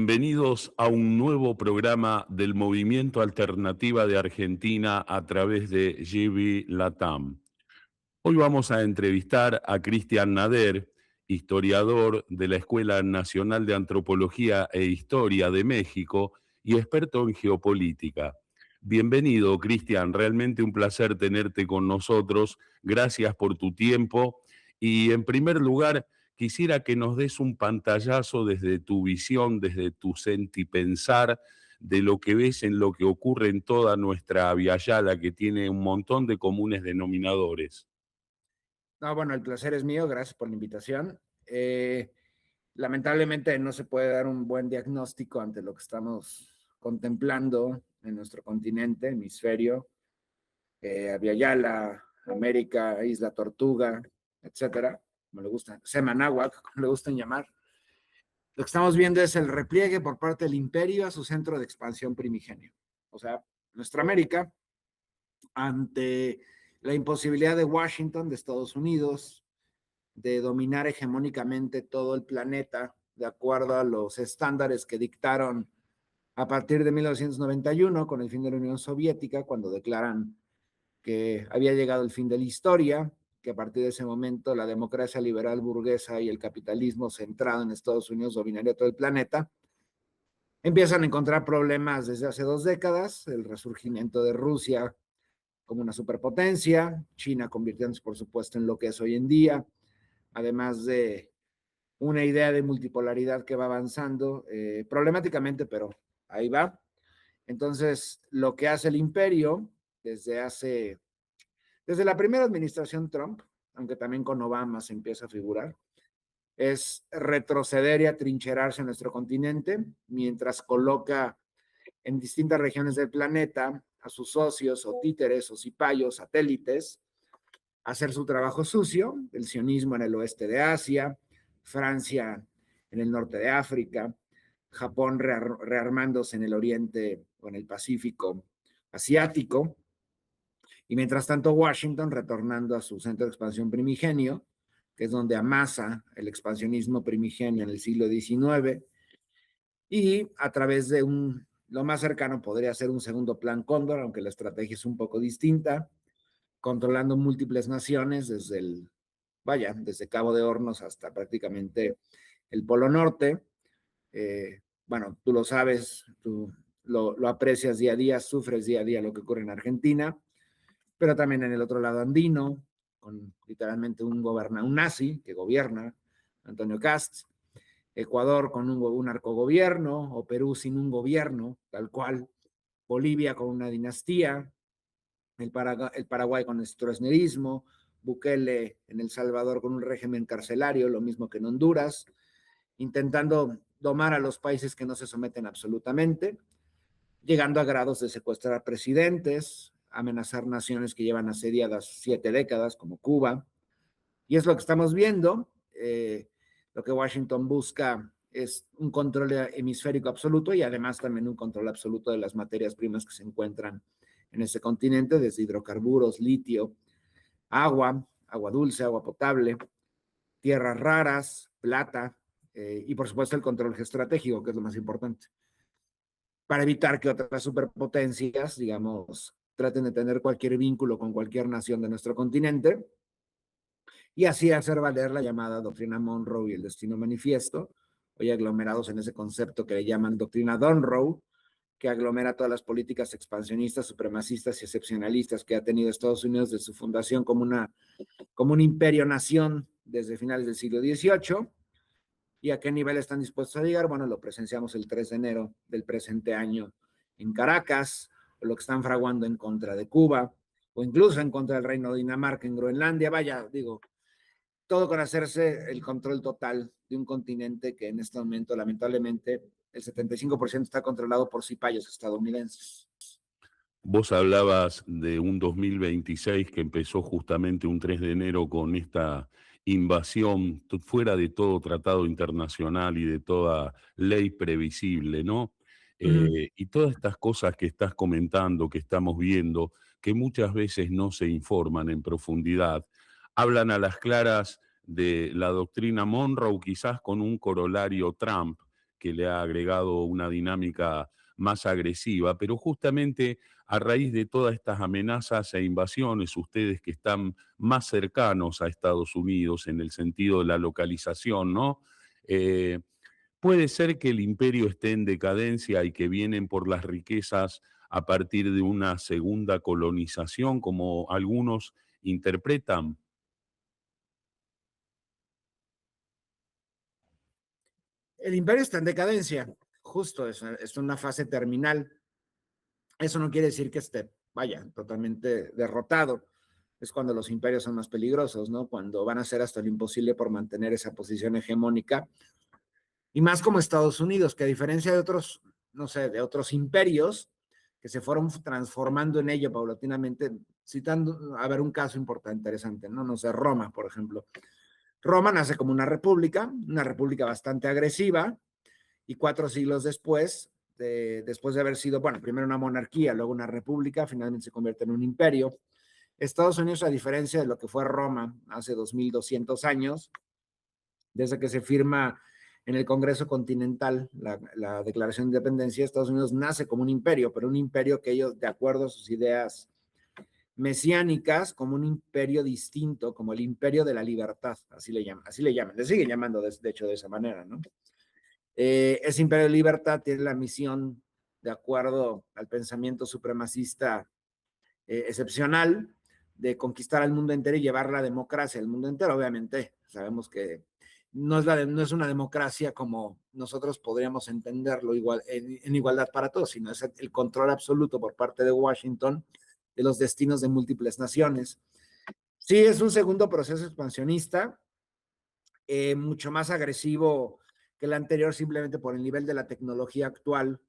Bienvenidos a un nuevo programa del Movimiento Alternativa de Argentina a través de GB Latam. Hoy vamos a entrevistar a Cristian Nader, historiador de la Escuela Nacional de Antropología e Historia de México y experto en geopolítica. Bienvenido, Cristian, realmente un placer tenerte con nosotros. Gracias por tu tiempo y en primer lugar quisiera que nos des un pantallazo desde tu visión, desde tu sentipensar, de lo que ves en lo que ocurre en toda nuestra Via Yala, que tiene un montón de comunes denominadores. No, bueno, el placer es mío, gracias por la invitación. Lamentablemente no se puede dar un buen diagnóstico ante lo que estamos contemplando en nuestro continente, hemisferio, Via Yala, América, Isla Tortuga, etcétera, como le gustan, Semanáhuac, como le gustan llamar. Lo que estamos viendo es el repliegue por parte del imperio a su centro de expansión primigenio. O sea, nuestra América, ante la imposibilidad de Washington, de Estados Unidos, de dominar hegemónicamente todo el planeta de acuerdo a los estándares que dictaron a partir de 1991 con el fin de la Unión Soviética, cuando declaran que había llegado el fin de la historia, que a partir de ese momento la democracia liberal burguesa y el capitalismo centrado en Estados Unidos dominaría todo el planeta. Empiezan a encontrar problemas desde hace 2 décadas, el resurgimiento de Rusia como una superpotencia, China convirtiéndose por supuesto en lo que es hoy en día, además de una idea de multipolaridad que va avanzando problemáticamente, pero ahí va. Entonces, lo que hace el imperio desde la primera administración Trump, aunque también con Obama se empieza a figurar, es retroceder y atrincherarse en nuestro continente, mientras coloca en distintas regiones del planeta a sus socios o títeres o cipayos, satélites, a hacer su trabajo sucio, el sionismo en el oeste de Asia, Francia en el norte de África, Japón rearmándose en el oriente o en el Pacífico asiático, y mientras tanto Washington retornando a su centro de expansión primigenio, que es donde amasa el expansionismo primigenio en el siglo XIX, y a través de lo más cercano podría ser un segundo plan Cóndor, aunque la estrategia es un poco distinta, controlando múltiples naciones desde Cabo de Hornos hasta prácticamente el Polo Norte. Bueno, tú lo sabes, tú lo aprecias día a día, sufres día a día lo que ocurre en Argentina, pero también en el otro lado andino, con literalmente un nazi que gobierna, Antonio Kast, Ecuador con un narcogobierno, o Perú sin un gobierno, tal cual, Bolivia con una dinastía, el Paraguay con el stroessnerismo, Bukele en El Salvador con un régimen carcelario, lo mismo que en Honduras, intentando domar a los países que no se someten absolutamente, llegando a grados de secuestrar presidentes, amenazar naciones que llevan asediadas 7 décadas, como Cuba. Y es lo que estamos viendo. Lo que Washington busca es un control hemisférico absoluto y además también un control absoluto de las materias primas que se encuentran en ese continente, desde hidrocarburos, litio, agua dulce, agua potable, tierras raras, plata, y por supuesto el control geoestratégico, que es lo más importante, para evitar que otras superpotencias, digamos, traten de tener cualquier vínculo con cualquier nación de nuestro continente, y así hacer valer la llamada doctrina Monroe y el destino manifiesto, hoy aglomerados en ese concepto que le llaman doctrina Donroe, que aglomera todas las políticas expansionistas, supremacistas y excepcionalistas que ha tenido Estados Unidos desde su fundación como un imperio-nación desde finales del siglo XVIII. ¿Y a qué nivel están dispuestos a llegar? Bueno, lo presenciamos el 3 de enero del presente año en Caracas, o lo que están fraguando en contra de Cuba, o incluso en contra del Reino de Dinamarca en Groenlandia. Vaya, digo, todo con hacerse el control total de un continente que en este momento, lamentablemente, el 75% está controlado por cipayos estadounidenses. Vos hablabas de un 2026 que empezó justamente un 3 de enero con esta invasión fuera de todo tratado internacional y de toda ley previsible, ¿no? Y todas estas cosas que estás comentando, que estamos viendo, que muchas veces no se informan en profundidad, hablan a las claras de la doctrina Monroe, quizás con un corolario Trump, que le ha agregado una dinámica más agresiva, pero justamente a raíz de todas estas amenazas e invasiones, ustedes que están más cercanos a Estados Unidos en el sentido de la localización, ¿no? Eh, Puede ser que el imperio esté en decadencia y que vienen por las riquezas a partir de una segunda colonización, como algunos interpretan. El imperio está en decadencia, justo, es una fase terminal. Eso no quiere decir que esté, vaya, totalmente derrotado. Es cuando los imperios son más peligrosos, ¿no? Cuando van a hacer hasta lo imposible por mantener esa posición hegemónica. Y más como Estados Unidos, que a diferencia de otros, no sé, de otros imperios que se fueron transformando en ello paulatinamente, citando, a ver, un caso importante, interesante, ¿no? No sé, Roma, por ejemplo. Roma nace como una república bastante agresiva, y 4 siglos después, después de haber sido, bueno, primero una monarquía, luego una república, finalmente se convierte en un imperio. Estados Unidos, a diferencia de lo que fue Roma hace 2200 años, desde que se firma en el Congreso Continental la Declaración de Independencia, Estados Unidos nace como un imperio, pero un imperio que ellos, de acuerdo a sus ideas mesiánicas, como un imperio distinto, como el imperio de la libertad, así le llaman, le siguen llamando de hecho de esa manera, ¿no? Ese imperio de libertad tiene la misión, de acuerdo al pensamiento supremacista excepcional, de conquistar al mundo entero y llevar la democracia al mundo entero. Obviamente, sabemos que no es una democracia como nosotros podríamos entenderlo igual, en igualdad para todos, sino es el control absoluto por parte de Washington de los destinos de múltiples naciones. Sí, es un segundo proceso expansionista, mucho más agresivo que el anterior, simplemente por el nivel de la tecnología actual.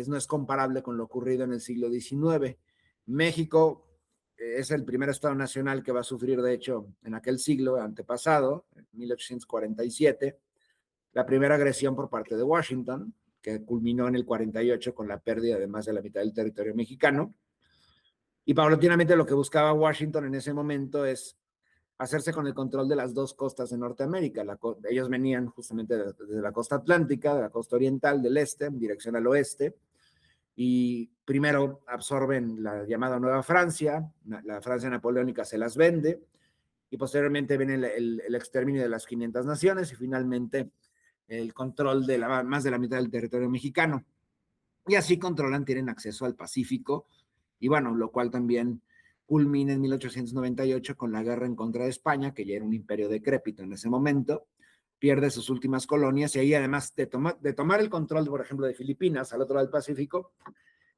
No es comparable con lo ocurrido en el siglo XIX. México es el primer Estado nacional que va a sufrir, de hecho, en aquel siglo antepasado, en 1847, la primera agresión por parte de Washington, que culminó en el 48 con la pérdida de más de la mitad del territorio mexicano. Y paulatinamente lo que buscaba Washington en ese momento es hacerse con el control de las dos costas de Norteamérica. Ellos venían justamente desde la costa atlántica, de la costa oriental, del este, en dirección al oeste, y primero absorben la llamada Nueva Francia, la Francia napoleónica se las vende, y posteriormente viene el exterminio de las 500 naciones y finalmente el control de más de la mitad del territorio mexicano. Y así controlan, tienen acceso al Pacífico, y bueno, lo cual también culmina en 1898 con la guerra en contra de España, que ya era un imperio decrépito en ese momento, pierde sus últimas colonias, y ahí además de tomar el control, por ejemplo, de Filipinas al otro lado del Pacífico,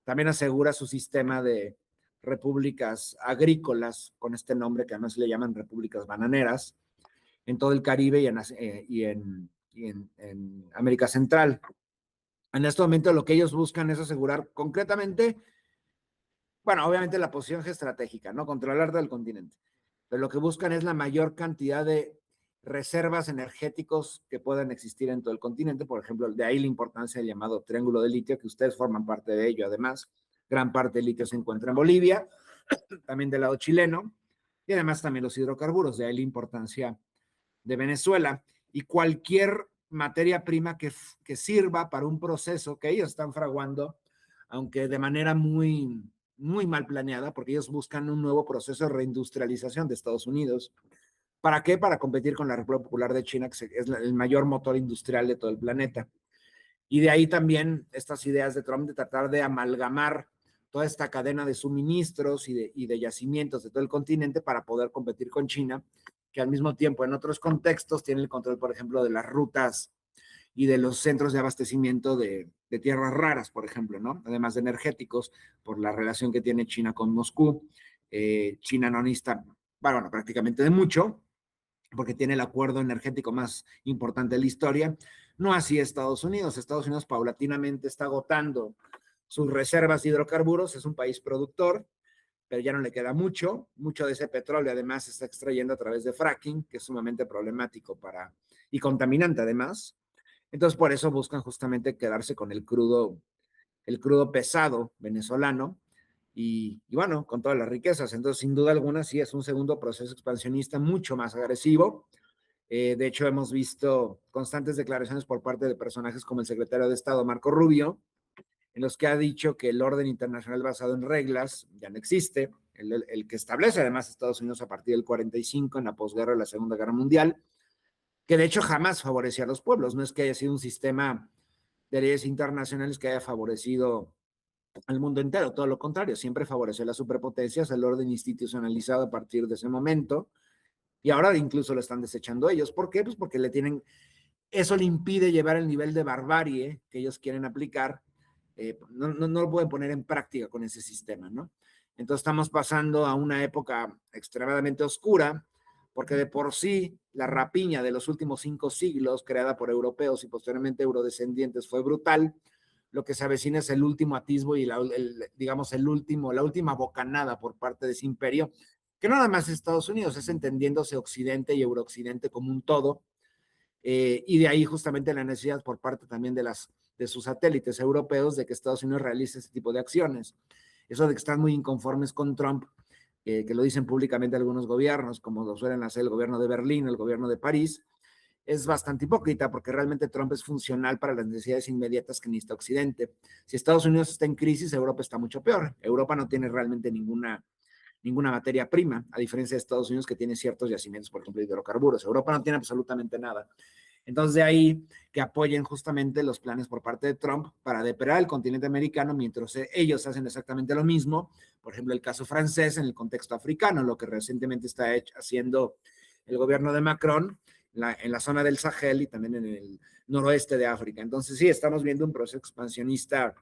también asegura su sistema de repúblicas agrícolas, con este nombre que además le llaman repúblicas bananeras, en todo el Caribe y en América Central. En este momento lo que ellos buscan es asegurar concretamente, bueno, obviamente la posición geoestratégica, ¿no? Controlar del continente, pero lo que buscan es la mayor cantidad de reservas energéticos que puedan existir en todo el continente. Por ejemplo, de ahí la importancia del llamado triángulo de litio, que ustedes forman parte de ello. Además, gran parte del litio se encuentra en Bolivia, también del lado chileno, y además también los hidrocarburos, de ahí la importancia de Venezuela. Y cualquier materia prima que sirva para un proceso que ellos están fraguando, aunque de manera muy, muy mal planeada, porque ellos buscan un nuevo proceso de reindustrialización de Estados Unidos. ¿Para qué? Para competir con la República Popular de China, que es el mayor motor industrial de todo el planeta. Y de ahí también estas ideas de Trump de tratar de amalgamar toda esta cadena de suministros y de yacimientos de todo el continente para poder competir con China, que al mismo tiempo en otros contextos tiene el control, por ejemplo, de las rutas y de los centros de abastecimiento de tierras raras, por ejemplo, ¿no? Además de energéticos, por la relación que tiene China con Moscú. China no necesita, bueno, prácticamente de mucho, porque tiene el acuerdo energético más importante de la historia. No así Estados Unidos. Estados Unidos paulatinamente está agotando sus reservas de hidrocarburos, es un país productor, pero ya no le queda mucho. Mucho de ese petróleo además se está extrayendo a través de fracking, que es sumamente problemático y contaminante además. Entonces por eso buscan justamente quedarse con el crudo pesado venezolano, y bueno, con todas las riquezas. Entonces, sin duda alguna, sí es un segundo proceso expansionista mucho más agresivo, De hecho, hemos visto constantes declaraciones por parte de personajes como el secretario de Estado, Marco Rubio, en los que ha dicho que el orden internacional basado en reglas ya no existe, el que establece además Estados Unidos a partir del 45 en la posguerra de la Segunda Guerra Mundial, que de hecho jamás favorecía a los pueblos, no es que haya sido un sistema de leyes internacionales que haya favorecido al mundo entero, todo lo contrario, siempre favoreció a las superpotencias, el orden institucionalizado a partir de ese momento, y ahora incluso lo están desechando ellos. ¿Por qué? Pues porque eso le impide llevar el nivel de barbarie que ellos quieren aplicar, no lo pueden poner en práctica con ese sistema, ¿no? Entonces estamos pasando a una época extremadamente oscura, porque de por sí la rapiña de los últimos 5 siglos, creada por europeos y posteriormente eurodescendientes, fue brutal. Lo que se avecina es el último atisbo y digamos la última bocanada por parte de ese imperio, que no nada más es Estados Unidos, es entendiéndose Occidente y Eurooccidente como un todo, y de ahí justamente la necesidad por parte también de sus satélites europeos de que Estados Unidos realice ese tipo de acciones. Eso de que están muy inconformes con Trump, que lo dicen públicamente algunos gobiernos, como lo suelen hacer el gobierno de Berlín, el gobierno de París, es bastante hipócrita porque realmente Trump es funcional para las necesidades inmediatas que necesita Occidente. Si Estados Unidos está en crisis, Europa está mucho peor. Europa no tiene realmente ninguna materia prima, a diferencia de Estados Unidos que tiene ciertos yacimientos, por ejemplo, de hidrocarburos. Europa no tiene absolutamente nada. Entonces, de ahí que apoyen justamente los planes por parte de Trump para depredar el continente americano, mientras ellos hacen exactamente lo mismo. Por ejemplo, el caso francés en el contexto africano, lo que recientemente está haciendo el gobierno de Macron en la zona del Sahel y también en el noroeste de África. Entonces, sí, estamos viendo un proceso expansionista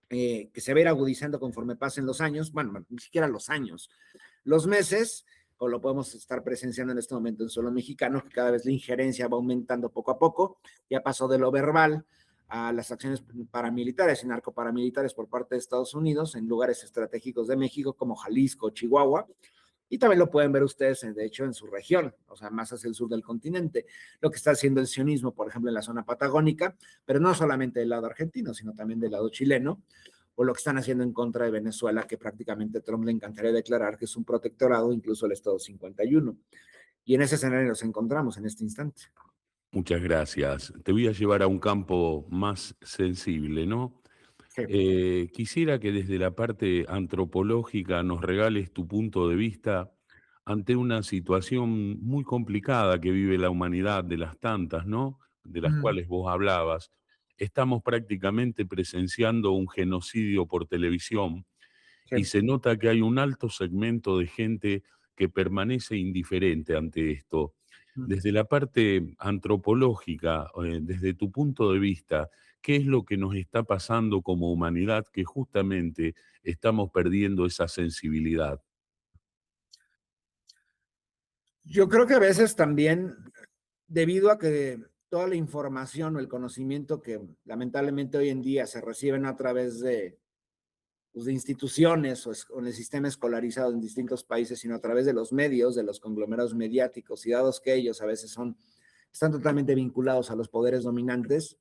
que se va a ir agudizando conforme pasen los años, bueno, ni siquiera los años, los meses, o lo podemos estar presenciando en este momento en suelo mexicano, que cada vez la injerencia va aumentando poco a poco, ya pasó de lo verbal a las acciones paramilitares y narcoparamilitares por parte de Estados Unidos en lugares estratégicos de México como Jalisco, Chihuahua, y también lo pueden ver ustedes, de hecho, en su región, o sea, más hacia el sur del continente, lo que está haciendo el sionismo, por ejemplo, en la zona patagónica, pero no solamente del lado argentino, sino también del lado chileno, o lo que están haciendo en contra de Venezuela, que prácticamente Trump le encantaría declarar que es un protectorado, incluso el Estado 51. Y en ese escenario nos encontramos en este instante. Muchas gracias. Te voy a llevar a un campo más sensible, ¿no? Sí. Quisiera que desde la parte antropológica nos regales tu punto de vista ante una situación muy complicada que vive la humanidad, de las tantas, ¿no? De las cuales vos hablabas. Estamos prácticamente presenciando un genocidio por televisión Sí. y se nota que hay un alto segmento de gente que permanece indiferente ante esto. Desde la parte antropológica, desde tu punto de vista, ¿qué es lo que nos está pasando como humanidad que justamente estamos perdiendo esa sensibilidad? Yo creo que a veces también, debido a que toda la información o el conocimiento que lamentablemente hoy en día se reciben a través pues, de instituciones o en el sistema escolarizado en distintos países, sino a través de los medios, de los conglomerados mediáticos, y dados que ellos a veces están totalmente vinculados a los poderes dominantes,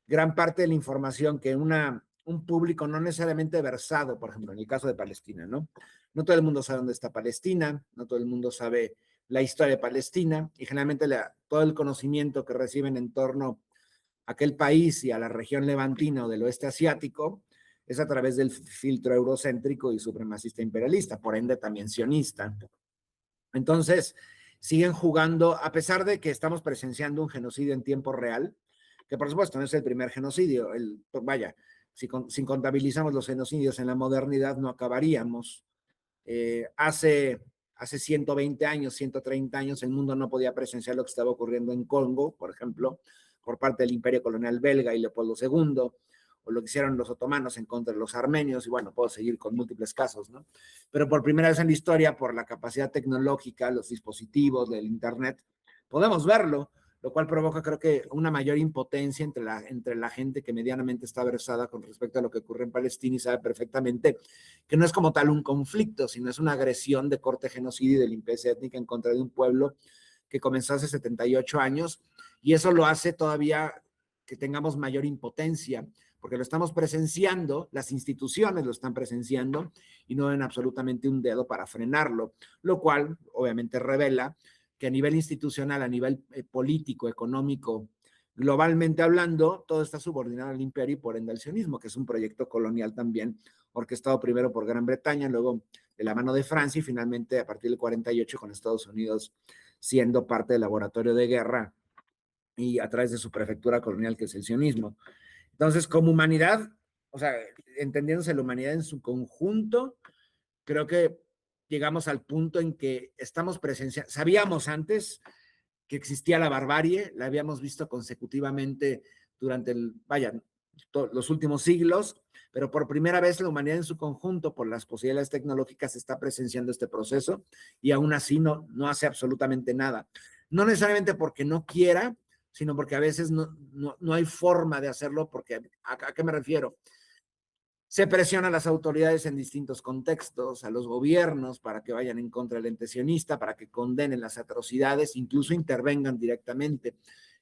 gran parte de la información que un público no necesariamente versado, por ejemplo, en el caso de Palestina, ¿no? No todo el mundo sabe dónde está Palestina, no todo el mundo sabe la historia de Palestina, y generalmente todo el conocimiento que reciben en torno a aquel país y a la región levantina o del oeste asiático es a través del filtro eurocéntrico y supremacista imperialista, por ende también sionista. Entonces, siguen jugando, a pesar de que estamos presenciando un genocidio en tiempo real, que por supuesto no es el primer genocidio, vaya, si contabilizamos los genocidios en la modernidad no acabaríamos. Hace 120 años, 130 años, el mundo no podía presenciar lo que estaba ocurriendo en Congo, por ejemplo, por parte del imperio colonial belga y Leopoldo II, o lo que hicieron los otomanos en contra de los armenios, y bueno, puedo seguir con múltiples casos, ¿no? Pero por primera vez en la historia, por la capacidad tecnológica, los dispositivos, del Internet, podemos verlo, lo cual provoca, creo que, una mayor impotencia entre la gente que medianamente está versada con respecto a lo que ocurre en Palestina y sabe perfectamente que no es como tal un conflicto, sino es una agresión de corte genocidio y de limpieza étnica en contra de un pueblo que comenzó hace 78 años, y eso lo hace todavía que tengamos mayor impotencia, porque lo estamos presenciando, las instituciones lo están presenciando y no ven absolutamente un dedo para frenarlo, lo cual obviamente revela que a nivel institucional, a nivel político, económico, globalmente hablando, todo está subordinado al imperio y por ende al sionismo, que es un proyecto colonial también, orquestado primero por Gran Bretaña, luego de la mano de Francia y finalmente a partir del 48 con Estados Unidos siendo parte del laboratorio de guerra y a través de su prefectura colonial, que es el sionismo. Entonces, como humanidad, o sea, entendiéndose la humanidad en su conjunto, creo que llegamos al punto en que estamos presenciando, sabíamos antes que existía la barbarie, la habíamos visto consecutivamente durante los últimos siglos, pero por primera vez la humanidad en su conjunto, por las posibilidades tecnológicas, está presenciando este proceso y aún así no hace absolutamente nada. No necesariamente porque no quiera, sino porque a veces no hay forma de hacerlo, porque ¿a qué me refiero? Se presiona a las autoridades en distintos contextos, a los gobiernos para que vayan en contra del ente sionista, para que condenen las atrocidades, incluso intervengan directamente.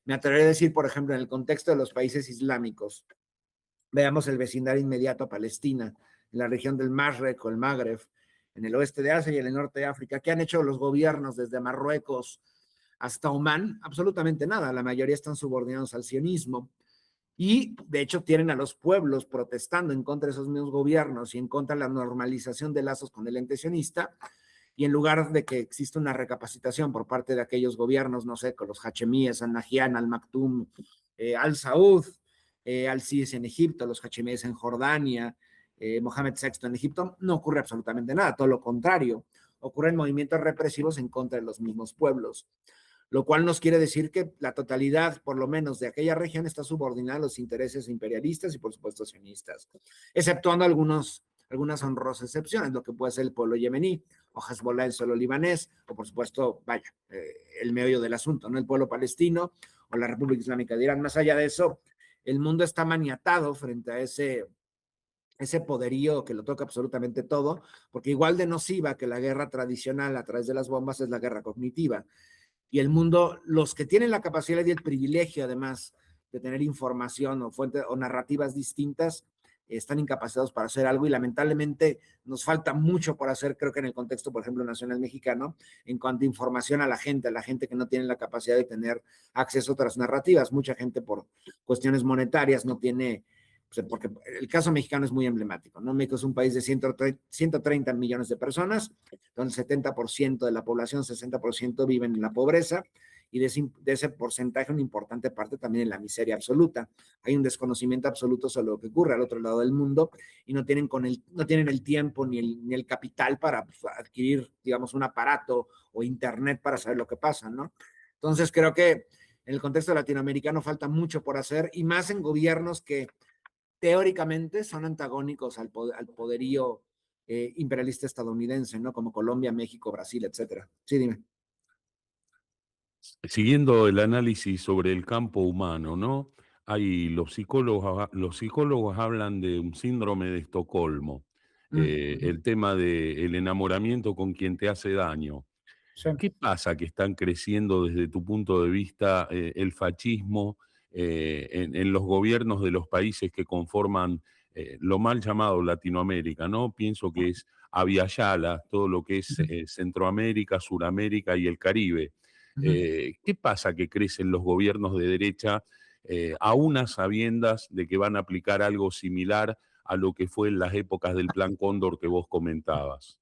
Me atrevería a decir, por ejemplo, en el contexto de los países islámicos, veamos el vecindario inmediato a Palestina, en la región del Mashrek o el Magreb, en el oeste de Asia y en el norte de África. ¿Qué han hecho los gobiernos desde Marruecos hasta Omán? Absolutamente nada. La mayoría están subordinados al sionismo. Y de hecho tienen a los pueblos protestando en contra de esos mismos gobiernos y en contra de la normalización de lazos con el ente sionista. Y en lugar de que exista una recapacitación por parte de aquellos gobiernos, no sé, con los hachemíes, al-Nahyan, al-Maktoum, al-Saud, al-Sisi en Egipto, los hachemíes en Jordania, Mohamed VI en Egipto, no ocurre absolutamente nada, todo lo contrario, ocurren movimientos represivos en contra de los mismos pueblos, lo cual nos quiere decir que la totalidad, por lo menos de aquella región, está subordinada a los intereses imperialistas y, por supuesto, sionistas, exceptuando algunas honrosas excepciones, lo que puede ser el pueblo yemení, o Hezbollah, el suelo libanés, o, por supuesto, el meollo del asunto, ¿no? El pueblo palestino o la República Islámica de Irán. Más allá de eso, el mundo está maniatado frente a ese poderío que lo toca absolutamente todo, porque igual de nociva que la guerra tradicional a través de las bombas es la guerra cognitiva. Y el mundo, los que tienen la capacidad y el privilegio, además, de tener información o fuentes o narrativas distintas, están incapacitados para hacer algo y lamentablemente nos falta mucho por hacer, creo que en el contexto, por ejemplo, nacional mexicano, en cuanto a información a la gente que no tiene la capacidad de tener acceso a otras narrativas. Mucha gente por cuestiones monetarias no tiene, porque el caso mexicano es muy emblemático, ¿no? México es un país de 130 millones de personas, donde el 70% de la población, 60% viven en la pobreza, y de ese porcentaje una importante parte también en la miseria absoluta. Hay un desconocimiento absoluto sobre lo que ocurre al otro lado del mundo y no tienen el tiempo ni el capital para adquirir, digamos, un aparato o internet para saber lo que pasa, ¿no? Entonces creo que en el contexto latinoamericano falta mucho por hacer, y más en gobiernos que teóricamente son antagónicos al poderío imperialista estadounidense, ¿no? Como Colombia, México, Brasil, etcétera. Sí, dime. Siguiendo el análisis sobre el campo humano, ¿no? Los psicólogos hablan de un síndrome de Estocolmo, el tema del enamoramiento con quien te hace daño. Sí. ¿Qué pasa que están creciendo desde tu punto de vista el fascismo en los gobiernos de los países que conforman lo mal llamado Latinoamérica, ¿no? Pienso que es Abya Yala, todo lo que es Centroamérica, Suramérica y el Caribe. ¿Qué pasa que crecen los gobiernos de derecha a unas sabiendas de que van a aplicar algo similar a lo que fue en las épocas del Plan Cóndor que vos comentabas?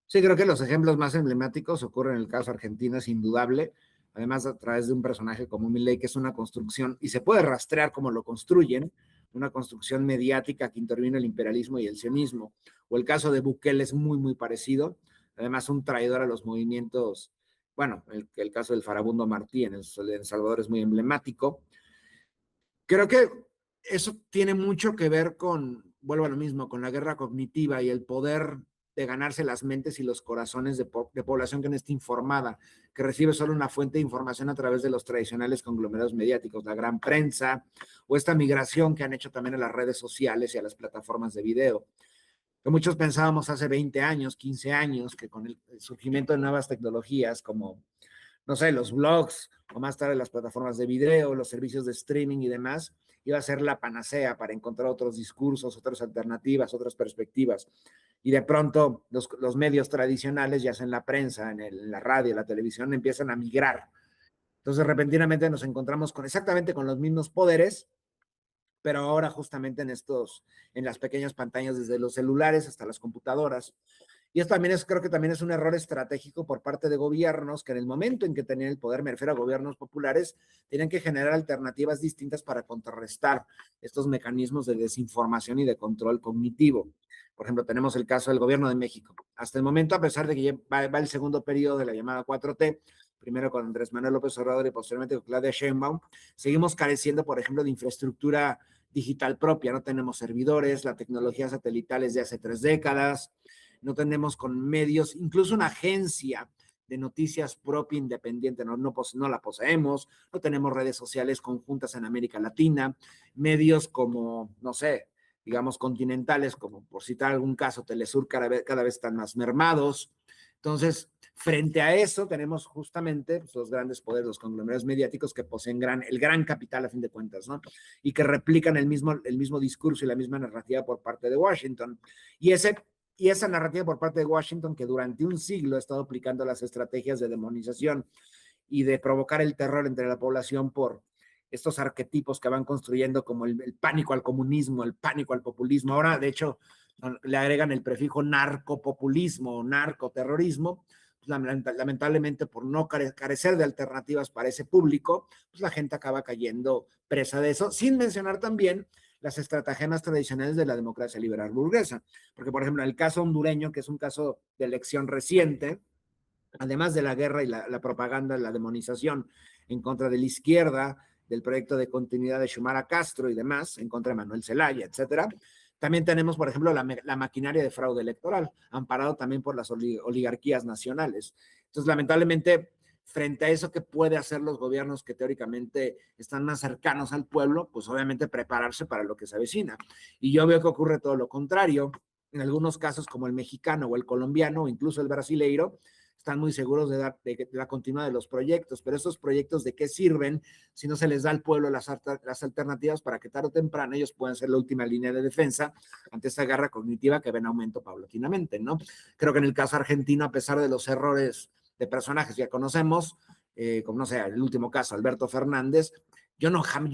Sí, creo que los ejemplos más emblemáticos ocurren en el caso argentino, es indudable. Además, a través de un personaje como Milei, que es una construcción, y se puede rastrear cómo lo construyen, una construcción mediática que interviene el imperialismo y el sionismo. O el caso de Bukele es muy, muy parecido. Además, un traidor a los movimientos. Bueno, el caso del Farabundo Martí en El Salvador es muy emblemático. Creo que eso tiene mucho que ver con, vuelvo a lo mismo, con la guerra cognitiva y el poder de ganarse las mentes y los corazones de población que no está informada, que recibe solo una fuente de información a través de los tradicionales conglomerados mediáticos, la gran prensa, o esta migración que han hecho también a las redes sociales y a las plataformas de video. Que muchos pensábamos hace 20 años, 15 años, que con el surgimiento de nuevas tecnologías como no sé, los blogs o más tarde las plataformas de video, los servicios de streaming y demás, iba a ser la panacea para encontrar otros discursos, otras alternativas, otras perspectivas. Y de pronto los medios tradicionales, ya sea en la prensa, en la radio, en la televisión, empiezan a migrar. Entonces, repentinamente nos encontramos con exactamente con los mismos poderes, pero ahora justamente en las pequeñas pantallas, desde los celulares hasta las computadoras. Y esto también creo que también es un error estratégico por parte de gobiernos que en el momento en que tenían el poder, me refiero a gobiernos populares, tenían que generar alternativas distintas para contrarrestar estos mecanismos de desinformación y de control cognitivo. Por ejemplo, tenemos el caso del gobierno de México. Hasta el momento, a pesar de que va el segundo periodo de la llamada 4T, primero con Andrés Manuel López Obrador y posteriormente con Claudia Sheinbaum, seguimos careciendo, por ejemplo, de infraestructura digital propia. No tenemos servidores, la tecnología satelital es de hace 3 décadas, no tenemos con medios, incluso una agencia de noticias propia independiente, no la poseemos, no tenemos redes sociales conjuntas en América Latina, medios como, no sé, digamos continentales, como por citar algún caso, Telesur cada vez están más mermados. Entonces, frente a eso, tenemos justamente pues, los grandes poderes, los conglomerados mediáticos que poseen el gran capital a fin de cuentas, ¿no? Y que replican el mismo discurso y la misma narrativa por parte de Washington. Y esa narrativa por parte de Washington, que durante un siglo ha estado aplicando las estrategias de demonización y de provocar el terror entre la población por estos arquetipos que van construyendo como el pánico al comunismo, el pánico al populismo. Ahora, de hecho, le agregan el prefijo narcopopulismo o narcoterrorismo. Pues, lamentablemente, por no carecer de alternativas para ese público, pues la gente acaba cayendo presa de eso, sin mencionar también las estratagemas tradicionales de la democracia liberal burguesa. Porque, por ejemplo, en el caso hondureño, que es un caso de elección reciente, además de la guerra y la propaganda, la demonización en contra de la izquierda, del proyecto de continuidad de Xiomara Castro y demás, en contra de Manuel Zelaya, etcétera. También tenemos, por ejemplo, la maquinaria de fraude electoral, amparado también por las oligarquías nacionales. Entonces, lamentablemente, frente a eso, ¿qué puede hacer los gobiernos que teóricamente están más cercanos al pueblo? Pues obviamente prepararse para lo que se avecina. Y yo veo que ocurre todo lo contrario. En algunos casos, como el mexicano o el colombiano o incluso el brasileiro, están muy seguros de la continuidad de los proyectos, pero esos proyectos de qué sirven si no se les da al pueblo las alternativas para que tarde o temprano ellos puedan ser la última línea de defensa ante esta guerra cognitiva que ven aumento paulatinamente, ¿no? Creo que en el caso argentino, a pesar de los errores de personajes que ya conocemos, como no sé, el último caso, Alberto Fernández, yo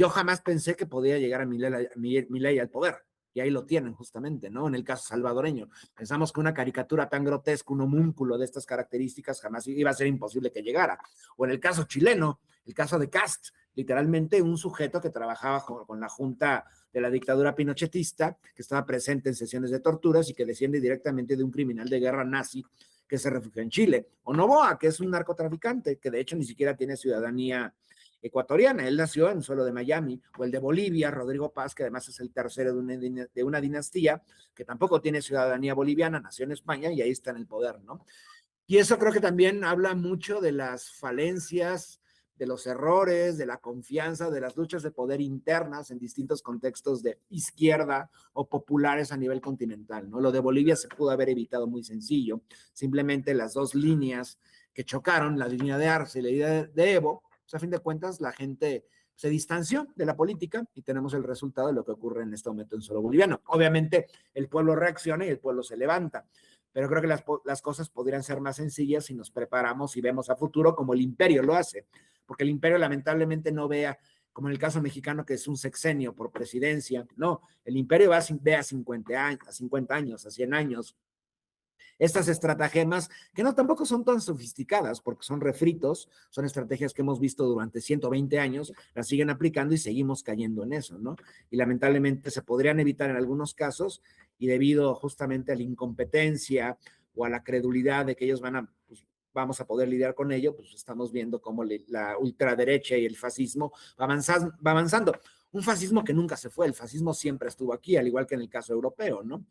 jamás pensé que podía llegar a Milei al poder. Y ahí lo tienen justamente, ¿no? En el caso salvadoreño. Pensamos que una caricatura tan grotesca, un homúnculo de estas características, jamás iba a ser imposible que llegara. O en el caso chileno, el caso de Cast, literalmente un sujeto que trabajaba con la junta de la dictadura pinochetista, que estaba presente en sesiones de torturas y que desciende directamente de un criminal de guerra nazi que se refugió en Chile. O Novoa, que es un narcotraficante, que de hecho ni siquiera tiene ciudadanía ecuatoriana. Él nació en suelo de Miami, o el de Bolivia, Rodrigo Paz, que además es el tercero de una dinastía que tampoco tiene ciudadanía boliviana, nació en España y ahí está en el poder, ¿no? Y eso creo que también habla mucho de las falencias, de los errores, de la confianza, de las luchas de poder internas en distintos contextos de izquierda o populares a nivel continental, ¿no? Lo de Bolivia se pudo haber evitado muy sencillo, simplemente las dos líneas que chocaron, la línea de Arce y la línea de Evo, pues a fin de cuentas la gente se distanció de la política y tenemos el resultado de lo que ocurre en este momento en suelo boliviano. Obviamente el pueblo reacciona y el pueblo se levanta, pero creo que las cosas podrían ser más sencillas si nos preparamos y vemos a futuro como el imperio lo hace, porque el imperio lamentablemente no vea, como en el caso mexicano, que es un sexenio por presidencia, no, el imperio ve a 50 años, a 100 años, estas estratagemas, que no tampoco son tan sofisticadas, porque son refritos, son estrategias que hemos visto durante 120 años, las siguen aplicando y seguimos cayendo en eso, ¿no? Y lamentablemente se podrían evitar en algunos casos, y debido justamente a la incompetencia o a la credulidad de que ellos pues, vamos a poder lidiar con ello, pues estamos viendo cómo la ultraderecha y el fascismo va avanzando. Un fascismo que nunca se fue, el fascismo siempre estuvo aquí, al igual que en el caso europeo, ¿no?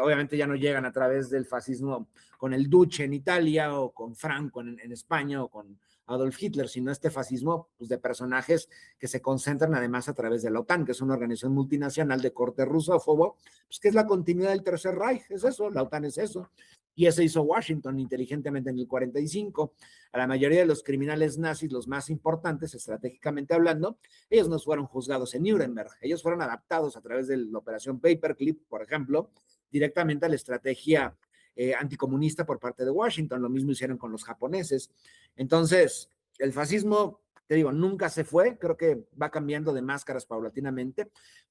Obviamente ya no llegan a través del fascismo con el Duce en Italia o con Franco en España o con Adolf Hitler, sino este fascismo pues, de personajes que se concentran además a través de la OTAN, que es una organización multinacional de corte rusófobo, pues que es la continuidad del Tercer Reich, es eso, la OTAN es eso. Y eso hizo Washington inteligentemente en el 45. A la mayoría de los criminales nazis, los más importantes, estratégicamente hablando, ellos no fueron juzgados en Nuremberg. Ellos fueron adaptados a través de la operación Paperclip, por ejemplo, directamente a la estrategia anticomunista por parte de Washington. Lo mismo hicieron con los japoneses. Entonces, el fascismo, te digo, nunca se fue. Creo que va cambiando de máscaras paulatinamente.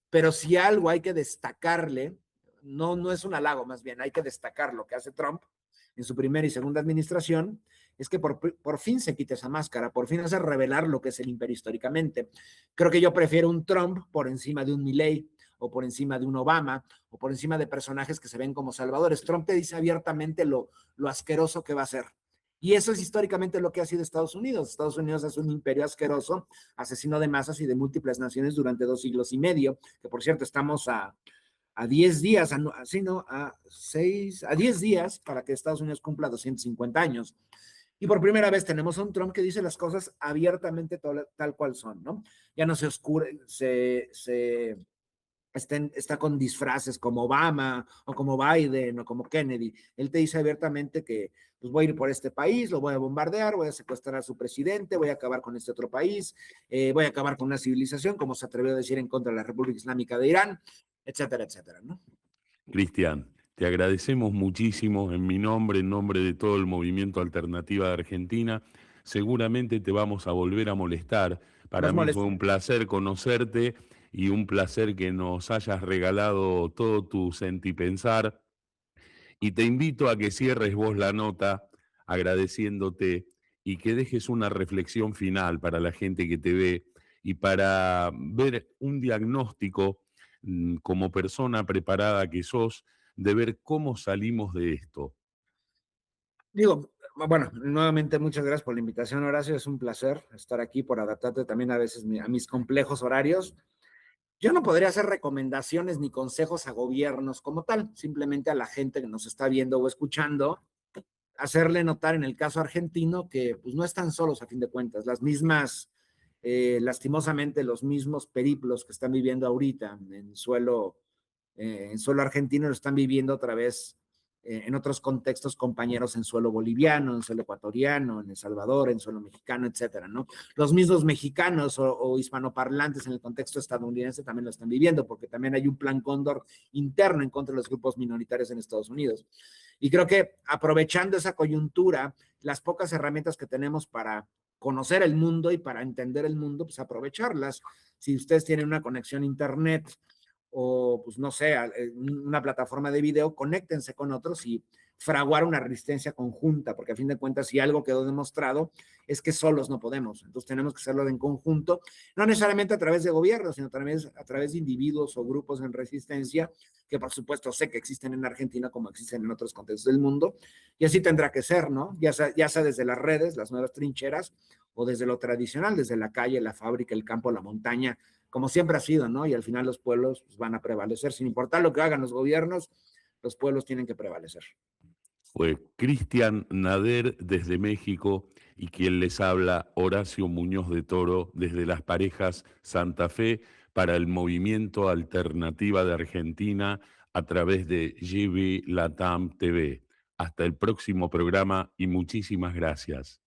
Pero si algo hay que destacarle, no es un halago, más bien hay que destacar lo que hace Trump en su primera y segunda administración, es que por fin se quita esa máscara, por fin hace revelar lo que es el imperio históricamente. Creo que yo prefiero un Trump por encima de un Milley, o por encima de un Obama, o por encima de personajes que se ven como salvadores. Trump te dice abiertamente lo asqueroso que va a ser. Y eso es históricamente lo que ha sido Estados Unidos. Estados Unidos es un imperio asqueroso, asesino de masas y de múltiples naciones durante 2 siglos y medio, que por cierto estamos a 10 días, a 10 días para que Estados Unidos cumpla 250 años. Y por primera vez tenemos a un Trump que dice las cosas abiertamente tal cual son, ¿no? Ya no se oscure, está con disfraces como Obama o como Biden o como Kennedy. Él te dice abiertamente que pues voy a ir por este país, lo voy a bombardear, voy a secuestrar a su presidente, voy a acabar con este otro país, voy a acabar con una civilización, como se atrevió a decir en contra de la República Islámica de Irán, etcétera, etcétera, ¿no? Cristian, te agradecemos muchísimo en mi nombre, en nombre de todo el movimiento Alternativa de Argentina. Seguramente te vamos a volver a molestar. Para mí fue un placer conocerte y un placer que nos hayas regalado todo tu sentipensar. Y te invito a que cierres vos la nota agradeciéndote y que dejes una reflexión final para la gente que te ve y para ver un diagnóstico como persona preparada que sos, de ver cómo salimos de esto. Digo, bueno, nuevamente muchas gracias por la invitación, Horacio. Es un placer estar aquí, por adaptarte también a veces a mis complejos horarios. Yo no podría hacer recomendaciones ni consejos a gobiernos como tal, simplemente a la gente que nos está viendo o escuchando, hacerle notar en el caso argentino que pues, no están solos a fin de cuentas. Las mismas, lastimosamente, los mismos periplos que están viviendo ahorita en suelo argentino lo están viviendo otra vez en otros contextos compañeros en suelo boliviano, en suelo ecuatoriano, en El Salvador, en suelo mexicano, etcétera, ¿no? Los mismos mexicanos o hispanoparlantes en el contexto estadounidense también lo están viviendo, porque también hay un plan Cóndor interno en contra de los grupos minoritarios en Estados Unidos. Y creo que aprovechando esa coyuntura, las pocas herramientas que tenemos para conocer el mundo y para entender el mundo, pues aprovecharlas. Si ustedes tienen una conexión a internet, o pues no sé, una plataforma de video, conéctense con otros y fraguar una resistencia conjunta, porque a fin de cuentas, si algo quedó demostrado, es que solos no podemos. Entonces tenemos que hacerlo en conjunto, no necesariamente a través de gobiernos, sino también a través de individuos o grupos en resistencia, que por supuesto sé que existen en Argentina como existen en otros contextos del mundo, y así tendrá que ser, ¿no? Ya sea desde las redes, las nuevas trincheras, o desde lo tradicional, desde la calle, la fábrica, el campo, la montaña, como siempre ha sido, ¿no? Y al final los pueblos pues, van a prevalecer. Sin importar lo que hagan los gobiernos, los pueblos tienen que prevalecer. Fue Cristian Nader desde México y quien les habla, Horacio Muñoz de Toro, desde Las Parejas Santa Fe, para el Movimiento Alternativa de Argentina a través de GB Latam TV. Hasta el próximo programa y muchísimas gracias.